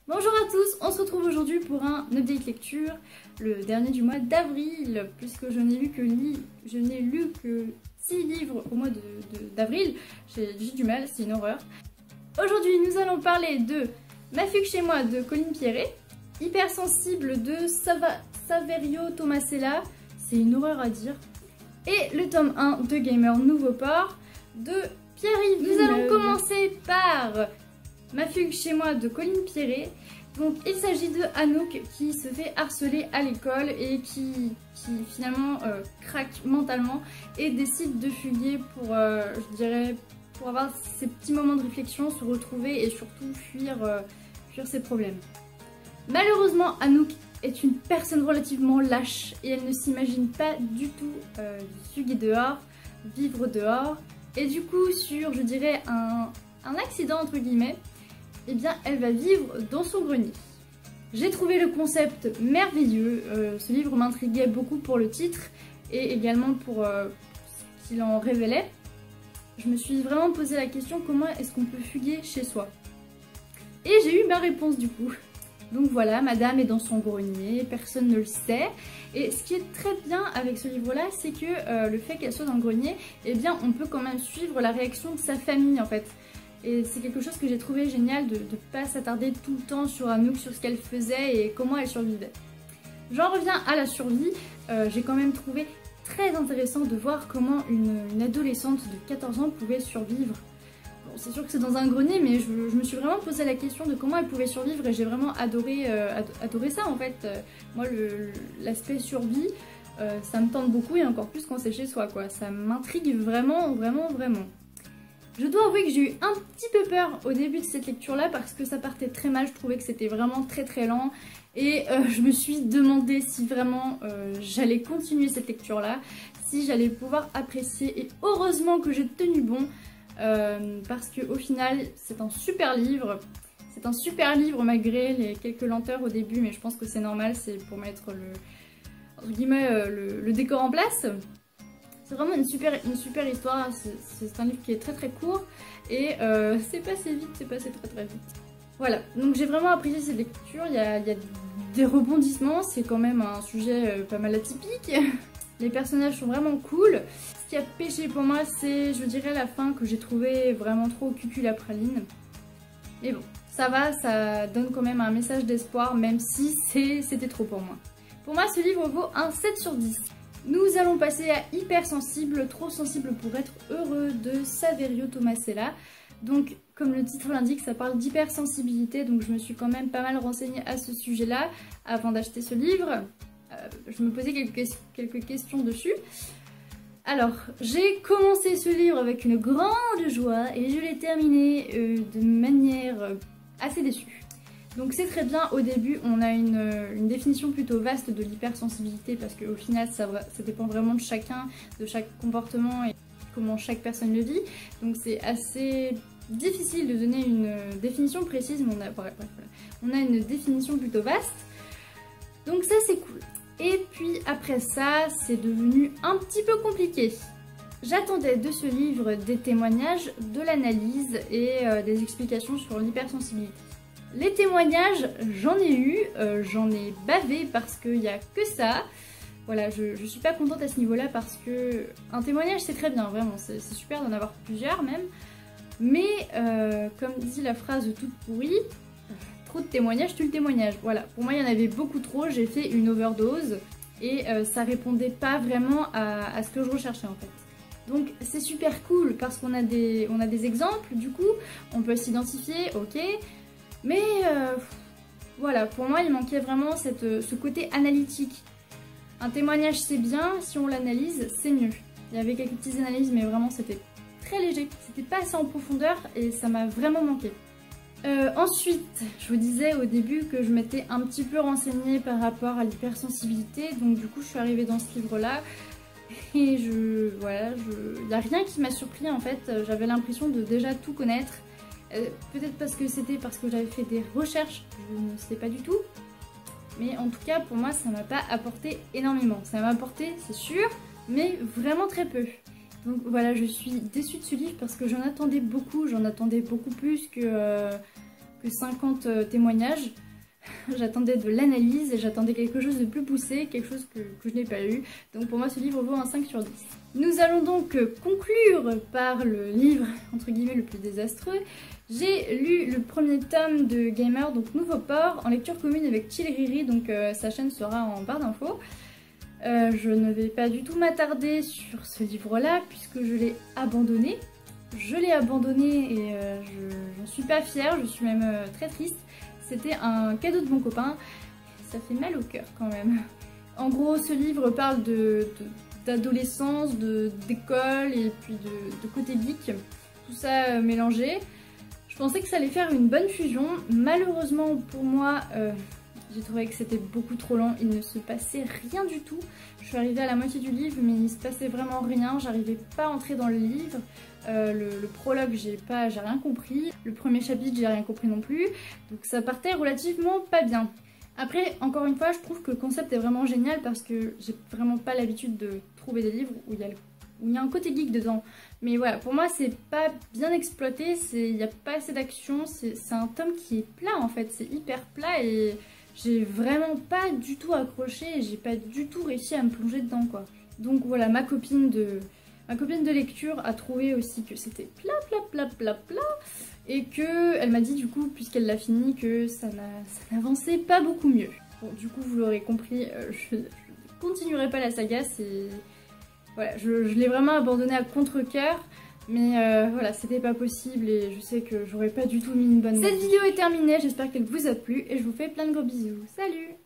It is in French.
Bonjour à tous, on se retrouve aujourd'hui pour un update lecture, le dernier du mois d'avril, puisque je n'ai lu que 6 livres au mois d'avril, j'ai du mal, c'est une horreur. Aujourd'hui nous allons parler de Ma fugue chez moi de Colline Pierret, Hypersensible de Saverio Tomasella, c'est une horreur à dire, et le tome 1 de Gamer Nouveau Port de Pierre-Yves. Nous allons commencer par Ma fugue chez moi de Colline Pierret. Donc il s'agit de Anouk qui se fait harceler à l'école et qui finalement craque mentalement et décide de fuguer pour, je dirais, pour avoir ces petits moments de réflexion, se retrouver et surtout fuir ses problèmes. Malheureusement, Anouk est une personne relativement lâche et elle ne s'imagine pas du tout fuguer dehors, vivre dehors. Et du coup, sur, je dirais, un accident entre guillemets, eh bien, elle va vivre dans son grenier. J'ai trouvé le concept merveilleux. Ce livre m'intriguait beaucoup pour le titre et également pour ce qu'il en révélait. Je me suis vraiment posé la question, comment est-ce qu'on peut fuguer chez soi? Et j'ai eu ma réponse du coup. Donc voilà, madame est dans son grenier, personne ne le sait. Et ce qui est très bien avec ce livre-là, c'est que le fait qu'elle soit dans le grenier, eh bien, on peut quand même suivre la réaction de sa famille en fait. Et c'est quelque chose que j'ai trouvé génial de ne pas s'attarder tout le temps sur Anouk, sur ce qu'elle faisait et comment elle survivait. J'en reviens à la survie, j'ai quand même trouvé très intéressant de voir comment une adolescente de 14 ans pouvait survivre. Bon, c'est sûr que c'est dans un grenier, mais je me suis vraiment posé la question de comment elle pouvait survivre et j'ai vraiment adoré ça en fait. Moi, l'aspect survie, ça me tente beaucoup et encore plus quand c'est chez soi, quoi. Ça m'intrigue vraiment, vraiment, vraiment. Je dois avouer que j'ai eu un petit peu peur au début de cette lecture-là parce que ça partait très mal, je trouvais que c'était vraiment très lent et je me suis demandé si vraiment j'allais continuer cette lecture-là, si j'allais pouvoir apprécier et heureusement que j'ai tenu bon parce qu'au final c'est un super livre. C'est un super livre malgré les quelques lenteurs au début, mais je pense que c'est normal, c'est pour mettre le décor en place. C'est vraiment une super histoire, c'est un livre qui est très court et c'est passé vite, c'est passé très vite. Voilà, donc j'ai vraiment apprécié cette lecture, il y a des rebondissements, c'est quand même un sujet pas mal atypique. Les personnages sont vraiment cool. Ce qui a pêché pour moi, c'est, je dirais, la fin que j'ai trouvé vraiment trop cuculapraline. Mais bon, ça va, ça donne quand même un message d'espoir, même si c'était trop pour moi. Pour moi, ce livre vaut un 7 sur 10. Nous allons passer à Hypersensible, trop sensible pour être heureux de Saverio Tomasella. Donc, comme le titre l'indique, ça parle d'hypersensibilité, donc je me suis quand même pas mal renseignée à ce sujet-là avant d'acheter ce livre. Je me posais quelques questions dessus. Alors, j'ai commencé ce livre avec une grande joie et je l'ai terminé de manière assez déçue. Donc c'est très bien, au début on a une définition plutôt vaste de l'hypersensibilité parce qu'au final ça dépend vraiment de chacun, de chaque comportement et comment chaque personne le vit. Donc c'est assez difficile de donner une définition précise, mais on a une définition plutôt vaste. Donc ça c'est cool. Et puis après ça, c'est devenu un petit peu compliqué. J'attendais de ce livre des témoignages, de l'analyse et des explications sur l'hypersensibilité. Les témoignages, j'en ai eu, j'en ai bavé parce qu'il n'y a que ça. Voilà, je suis pas contente à ce niveau-là parce que un témoignage c'est très bien, vraiment, c'est super d'en avoir plusieurs même. Mais comme dit la phrase toute pourrie, trop de témoignages tue le témoignage. Voilà, pour moi il y en avait beaucoup trop, j'ai fait une overdose et ça répondait pas vraiment à ce que je recherchais en fait. Donc c'est super cool parce qu'on a des exemples, du coup on peut s'identifier, ok. Mais voilà, pour moi il manquait vraiment ce côté analytique. Un témoignage c'est bien, si on l'analyse c'est mieux. Il y avait quelques petites analyses mais vraiment c'était très léger. C'était pas assez en profondeur et ça m'a vraiment manqué. Ensuite, je vous disais au début que je m'étais un petit peu renseignée par rapport à l'hypersensibilité. Donc du coup je suis arrivée dans ce livre là. Et il n'y a rien qui m'a surpris en fait. J'avais l'impression de déjà tout connaître. Peut-être parce que j'avais fait des recherches, je ne sais pas du tout. Mais en tout cas, pour moi, ça m'a pas apporté énormément. Ça m'a apporté, c'est sûr, mais vraiment très peu. Donc voilà, je suis déçue de ce livre parce que j'en attendais beaucoup plus que que 50 témoignages. J'attendais de l'analyse et j'attendais quelque chose de plus poussé, quelque chose que je n'ai pas eu. Donc pour moi ce livre vaut un 5 sur 10. Nous allons donc conclure par le livre entre guillemets le plus désastreux. J'ai lu le premier tome de Gamer, donc Nouveau Port, en lecture commune avec Chill Riri, donc sa chaîne sera en barre d'infos. Je ne vais pas du tout m'attarder sur ce livre-là puisque je l'ai abandonné. Je l'ai abandonné et je n'en suis pas fière, je suis même très triste. C'était un cadeau de mon copain, ça fait mal au cœur quand même. En gros, ce livre parle d'adolescence, d'école et puis de côté geek, tout ça mélangé. Je pensais que ça allait faire une bonne fusion, malheureusement pour moi, j'ai trouvé que c'était beaucoup trop lent, il ne se passait rien du tout. Je suis arrivée à la moitié du livre mais il se passait vraiment rien, j'arrivais pas à entrer dans le livre. Le prologue j'ai rien compris, le premier chapitre j'ai rien compris non plus, donc ça partait relativement pas bien. Après encore une fois je trouve que le concept est vraiment génial parce que j'ai vraiment pas l'habitude de trouver des livres où il y a un côté geek dedans. Mais voilà, pour moi c'est pas bien exploité, il n'y a pas assez d'action, c'est un tome qui est plat en fait, c'est hyper plat et j'ai vraiment pas du tout accroché et j'ai pas du tout réussi à me plonger dedans quoi. Donc voilà, ma copine de lecture a trouvé aussi que c'était plat et que elle m'a dit du coup, puisqu'elle l'a fini, que ça n'avançait pas beaucoup mieux. Bon, du coup vous l'aurez compris, je continuerai pas la saga, voilà, je l'ai vraiment abandonné à contre-cœur, mais voilà, c'était pas possible et je sais que j'aurais pas du tout mis une bonne note. Cette vidéo est terminée, j'espère qu'elle vous a plu et je vous fais plein de gros bisous. Salut!